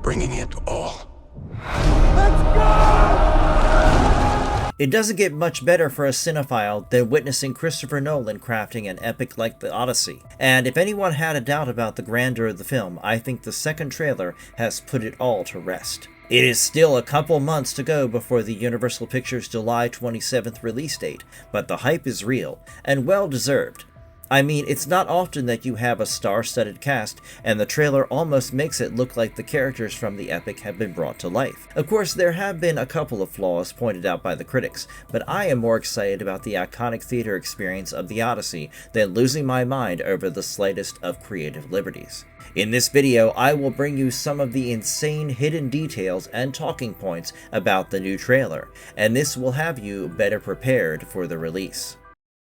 bringing it all. It doesn't get much better for a cinephile than witnessing Christopher Nolan crafting an epic like the Odyssey. And if anyone had a doubt about the grandeur of the film, I think the second trailer has put it all to rest. It is still a couple months to go before the Universal Pictures July 27th release date, but the hype is real, and well deserved. I mean, it's not often that you have a star-studded cast, and the trailer almost makes it look like the characters from the epic have been brought to life. Of course, there have been a couple of flaws pointed out by the critics, but I am more excited about the iconic theater experience of the Odyssey than losing my mind over the slightest of creative liberties. In this video, I will bring you some of the insane hidden details and talking points about the new trailer, and this will have you better prepared for the release.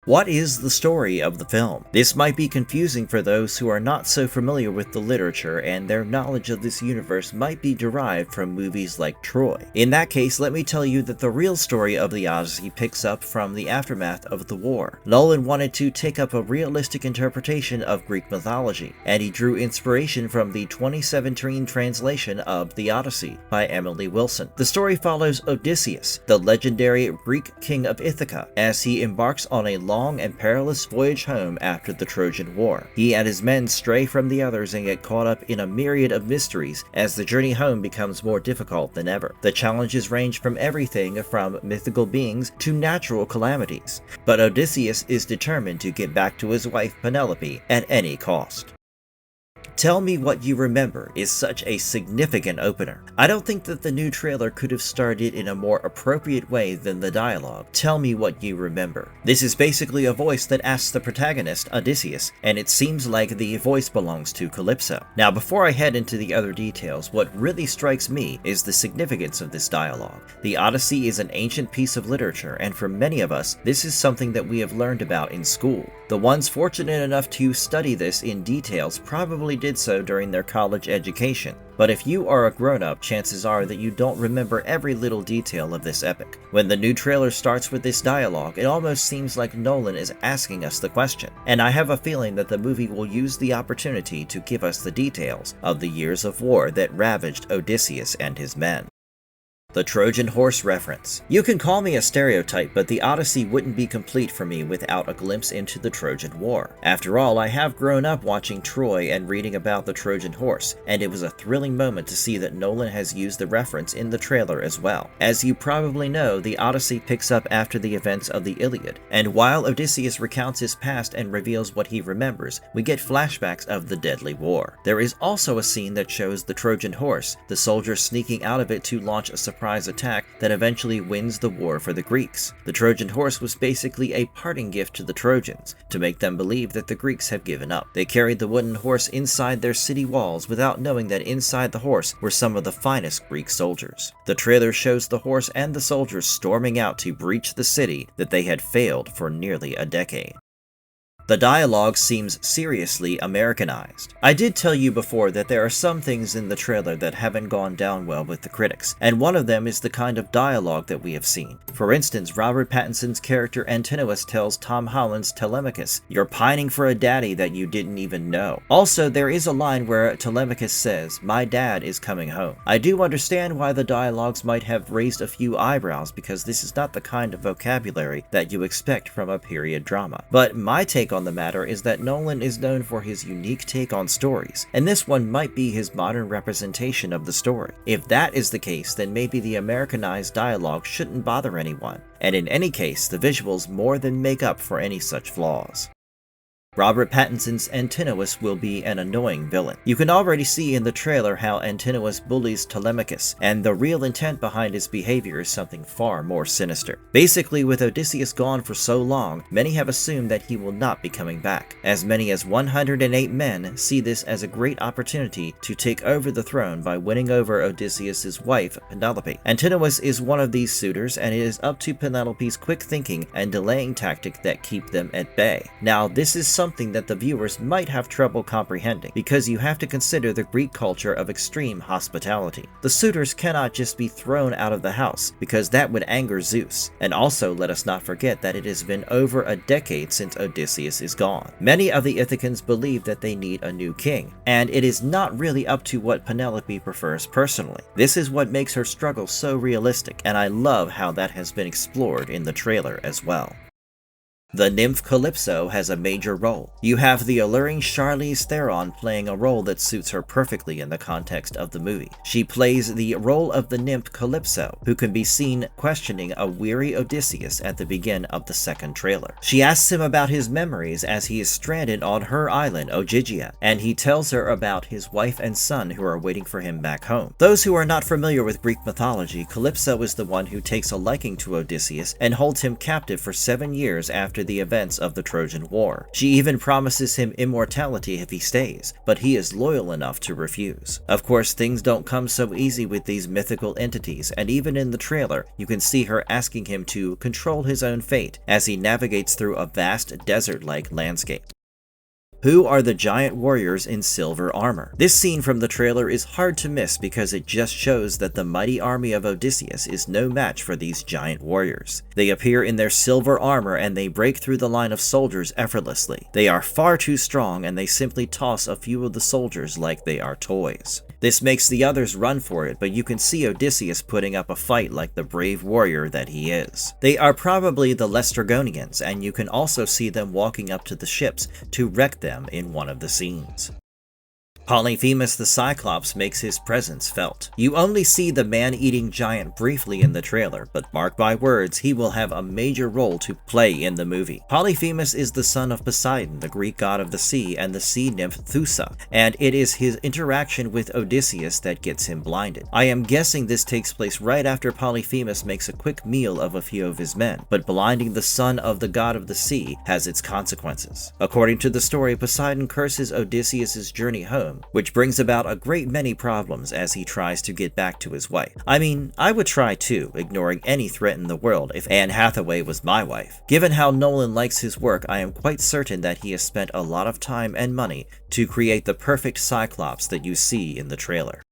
What is the story of the film? This might be confusing for those who are not so familiar with the literature, and their knowledge of this universe might be derived from movies like Troy. In that case, let me tell you that the real story of the Odyssey picks up from the aftermath of the war. Nolan wanted to take up a realistic interpretation of Greek mythology, and he drew inspiration from the 2017 translation of The Odyssey by Emily Wilson. The story follows Odysseus, the legendary Greek king of Ithaca, as he embarks on a long and perilous voyage home after the Trojan War. He and his men stray from the others and get caught up in a myriad of mysteries as the journey home becomes more difficult than ever. The challenges range from everything from mythical beings to natural calamities, but Odysseus is determined to get back to his wife Penelope at any cost. Tell me what you remember is such a significant opener. I don't think that the new trailer could have started in a more appropriate way than the dialogue. Tell me what you remember. This is basically a voice that asks the protagonist, Odysseus, and it seems like the voice belongs to Calypso. Now, before I head into the other details, what really strikes me is the significance of this dialogue. The Odyssey is an ancient piece of literature, and for many of us, this is something that we have learned about in school. The ones fortunate enough to study this in details probably did so during their college education. But if you are a grown-up, chances are that you don't remember every little detail of this epic. When the new trailer starts with this dialogue, it almost seems like Nolan is asking us the question, and I have a feeling that the movie will use the opportunity to give us the details of the years of war that ravaged Odysseus and his men. The Trojan Horse reference. You can call me a stereotype, but the Odyssey wouldn't be complete for me without a glimpse into the Trojan War. After all, I have grown up watching Troy and reading about the Trojan Horse, and it was a thrilling moment to see that Nolan has used the reference in the trailer as well. As you probably know, the Odyssey picks up after the events of the Iliad, and while Odysseus recounts his past and reveals what he remembers, we get flashbacks of the deadly war. There is also a scene that shows the Trojan Horse, the soldiers sneaking out of it to launch a surprise attack that eventually wins the war for the Greeks. The Trojan Horse was basically a parting gift to the Trojans, to make them believe that the Greeks have given up. They carried the wooden horse inside their city walls without knowing that inside the horse were some of the finest Greek soldiers. The trailer shows the horse and the soldiers storming out to breach the city that they had failed for nearly a decade. The dialogue seems seriously Americanized. I did tell you before that there are some things in the trailer that haven't gone down well with the critics, and one of them is the kind of dialogue that we have seen. For instance, Robert Pattinson's character Antinous tells Tom Holland's Telemachus, "You're pining for a daddy that you didn't even know." Also, there is a line where Telemachus says, "My dad is coming home." I do understand why the dialogues might have raised a few eyebrows, because this is not the kind of vocabulary that you expect from a period drama. But my take on the matter is that Nolan is known for his unique take on stories, and this one might be his modern representation of the story. If that is the case, then maybe the Americanized dialogue shouldn't bother anyone, and in any case, the visuals more than make up for any such flaws. Robert Pattinson's Antinous will be an annoying villain. You can already see in the trailer how Antinous bullies Telemachus, and the real intent behind his behavior is something far more sinister. Basically, with Odysseus gone for so long, many have assumed that he will not be coming back. As many as 108 men see this as a great opportunity to take over the throne by winning over Odysseus' wife, Penelope. Antinous is one of these suitors, and it is up to Penelope's quick thinking and delaying tactic that keep them at bay. Now, this is something something that the viewers might have trouble comprehending, because you have to consider the Greek culture of extreme hospitality. The suitors cannot just be thrown out of the house, because that would anger Zeus, and also let us not forget that it has been over a decade since Odysseus is gone. Many of the Ithacans believe that they need a new king, and it is not really up to what Penelope prefers personally. This is what makes her struggle so realistic, and I love how that has been explored in the trailer as well. The nymph Calypso has a major role. You have the alluring Charlize Theron playing a role that suits her perfectly in the context of the movie. She plays the role of the nymph Calypso, who can be seen questioning a weary Odysseus at the beginning of the second trailer. She asks him about his memories as he is stranded on her island, Ogygia, and he tells her about his wife and son who are waiting for him back home. Those who are not familiar with Greek mythology, Calypso is the one who takes a liking to Odysseus and holds him captive for 7 years after the events of the Trojan War. She even promises him immortality if he stays, but he is loyal enough to refuse. Of course, things don't come so easy with these mythical entities, and even in the trailer, you can see her asking him to control his own fate as he navigates through a vast desert-like landscape. Who are the giant warriors in silver armor? This scene from the trailer is hard to miss because it just shows that the mighty army of Odysseus is no match for these giant warriors. They appear in their silver armor and they break through the line of soldiers effortlessly. They are far too strong and they simply toss a few of the soldiers like they are toys. This makes the others run for it, but you can see Odysseus putting up a fight like the brave warrior that he is. They are probably the Laestrygonians, and you can also see them walking up to the ships to wreck them in one of the scenes. Polyphemus the Cyclops makes his presence felt. You only see the man-eating giant briefly in the trailer, but mark my words, he will have a major role to play in the movie. Polyphemus is the son of Poseidon, the Greek god of the sea, and the sea nymph Thoosa, and it is his interaction with Odysseus that gets him blinded. I am guessing this takes place right after Polyphemus makes a quick meal of a few of his men, but blinding the son of the god of the sea has its consequences. According to the story, Poseidon curses Odysseus' journey home, which brings about a great many problems as he tries to get back to his wife. I mean, I would try too, ignoring any threat in the world if Anne Hathaway was my wife. Given how Nolan likes his work, I am quite certain that he has spent a lot of time and money to create the perfect Cyclops that you see in the trailer.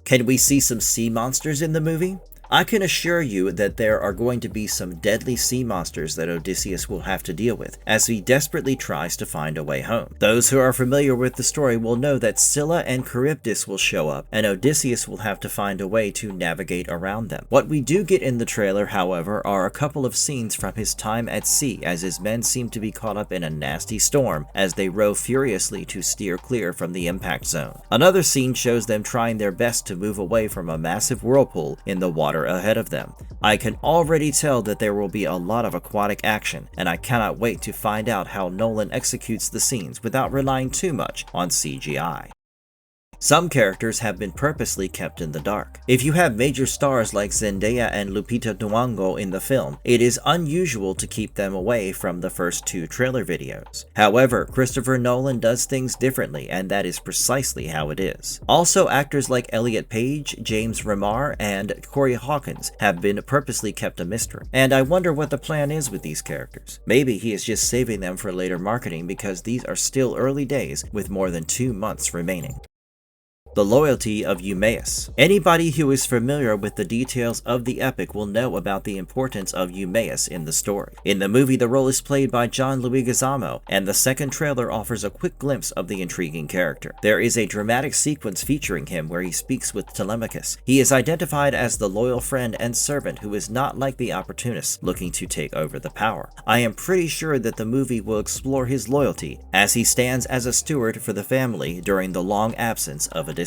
Can we see some sea monsters in the movie? I can assure you that there are going to be some deadly sea monsters that Odysseus will have to deal with as he desperately tries to find a way home. Those who are familiar with the story will know that Scylla and Charybdis will show up, and Odysseus will have to find a way to navigate around them. What we do get in the trailer, however, are a couple of scenes from his time at sea as his men seem to be caught up in a nasty storm as they row furiously to steer clear from the impact zone. Another scene shows them trying their best to move away from a massive whirlpool in the water ahead of them. I can already tell that there will be a lot of aquatic action, and I cannot wait to find out how Nolan executes the scenes without relying too much on CGI. Some characters have been purposely kept in the dark. If you have major stars like Zendaya and Lupita Nyong'o in the film, it is unusual to keep them away from the first 2 trailer videos. However, Christopher Nolan does things differently, and that is precisely how it is. Also, actors like Elliot Page, James Remar, and Corey Hawkins have been purposely kept a mystery, and I wonder what the plan is with these characters. Maybe he is just saving them for later marketing because these are still early days with more than 2 months remaining. The loyalty of Eumaeus. Anybody who is familiar with the details of the epic will know about the importance of Eumaeus in the story. In the movie, the role is played by John Leguizamo, and the second trailer offers a quick glimpse of the intriguing character. There is a dramatic sequence featuring him where he speaks with Telemachus. He is identified as the loyal friend and servant who is not like the opportunist looking to take over the power. I am pretty sure that the movie will explore his loyalty as he stands as a steward for the family during the long absence of Odysseus.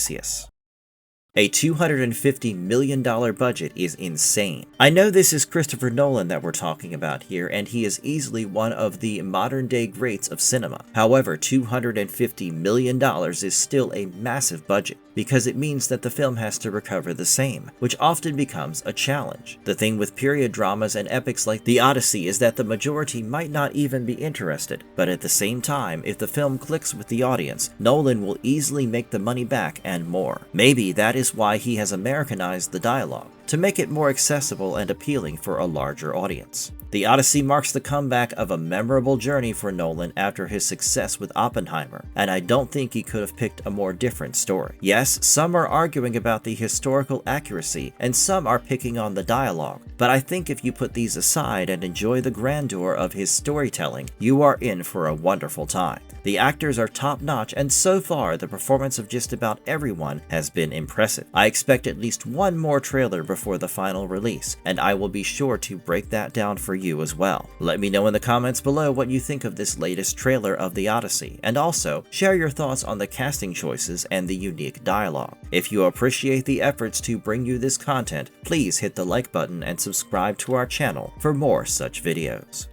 A $250 million budget is insane. I know this is Christopher Nolan that we're talking about here, and he is easily one of the modern-day greats of cinema. However, $250 million is still a massive budget, because it means that the film has to recover the same, which often becomes a challenge. The thing with period dramas and epics like the Odyssey is that the majority might not even be interested, but at the same time, if the film clicks with the audience, Nolan will easily make the money back and more. Maybe that is is why he has Americanized the dialogue, to make it more accessible and appealing for a larger audience. The Odyssey marks the comeback of a memorable journey for Nolan after his success with Oppenheimer, and I don't think he could have picked a more different story. Yes, some are arguing about the historical accuracy, and some are picking on the dialogue, but I think if you put these aside and enjoy the grandeur of his storytelling, you are in for a wonderful time. The actors are top-notch, and so far the performance of just about everyone has been impressive. I expect at least one more trailer before the final release, and I will be sure to break that down for you as well. Let me know in the comments below what you think of this latest trailer of the Odyssey, and also share your thoughts on the casting choices and the unique dialogue. If you appreciate the efforts to bring you this content, please hit the like button and subscribe to our channel for more such videos.